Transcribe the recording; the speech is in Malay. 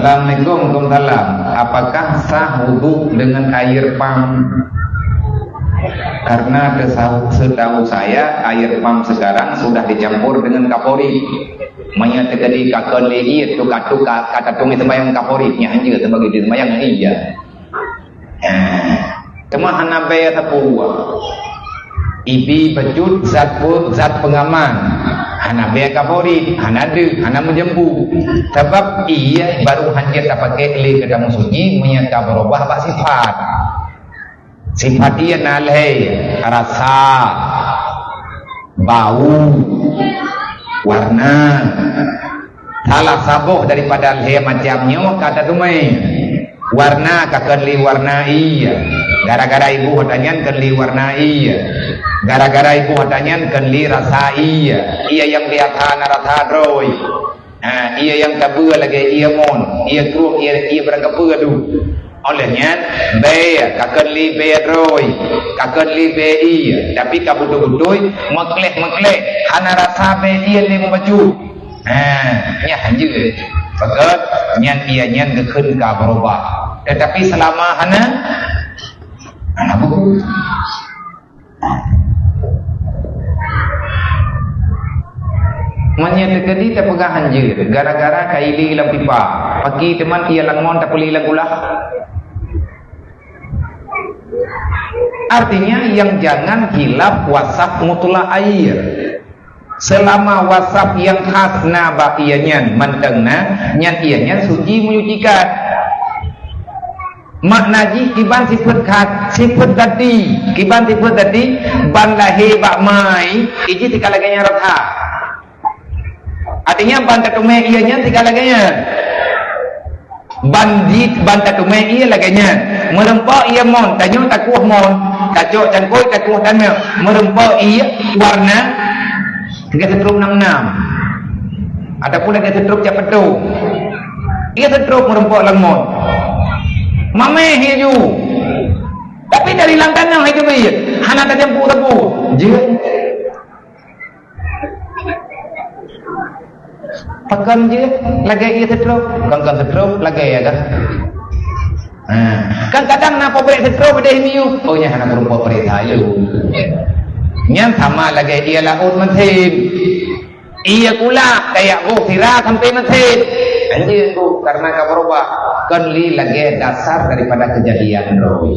Assalamualaikum warahmatullahi. Apakah sah wudhu dengan air pam? Karena setahu saya air pam sekarang sudah dicampur dengan kapori. Manya terjadi kakon lagi itu kata tung itu bayang kapori nya aja sebagai di bayang iya. Cuma hanabe tapua. Ibi bejut zat pengaman. Hanabe kapori, hanadu, hana menjembu. Sebab iya baru hanya tak pakai keli kedamu sunyi menyata berubah apa sifat. Sifat dia nalai, rasa, bau, warna. Salah sabuh daripada leh macamnya kata tumai. Warna kakali warna iya. Gara-gara ibu hatanyan kali warna iya. Gara-gara ibu hatanyan kali rasa iya. Iya yang biasa rasa droi. Nah, iya yang kabur lagi iya mon. Iya terus iya berangkapur tu. Olehnya be kakali be droi. Kakali be iya. Tapi kabutu-butui maklek hana rasa be iya ni membaju. Nya hanje. Bagat nyan iya nyan gekun ka berubah. Tetapi selama hana buku manya tegedi tak pegah hanje gara-gara kaili ilang pipa pagi teman ia langon tak puli ilang ulah. Artinya yang jangan hilaf wasaf mutlak air. Selama wasaf yang khas naba ianyan mantengna nyan ianyan suci menyucikan. Maknaji kiban sifat khas sifat tadi kiban sifat tadi ban lahi bak mai iji tika laganya ratha. Artinya ban tatume ianya tika laganya ban tatume ia laganya merempak ia mon tanyo takuh mon kacok cangkoi takuh tanyo merempak ia warna 3 setrum 66. Adapun lagi setrum capetu. Ia setrum merempok lemon. Mameh hiu. Tapi dari langkana itu baik. Hana tak jampu tebu. Je. Pakan je lagi ia setrum. Kan setrum lagi ya kan. Kan kadang napa beri setrum pada hiu. Oh nya hana merempok perintah you. Nyan sama lagi ia laut mentin. Ia pula kayak go kira sampai mentin. Anjir tu karena kabarobah kan li lagi dasar daripada kejadian roh.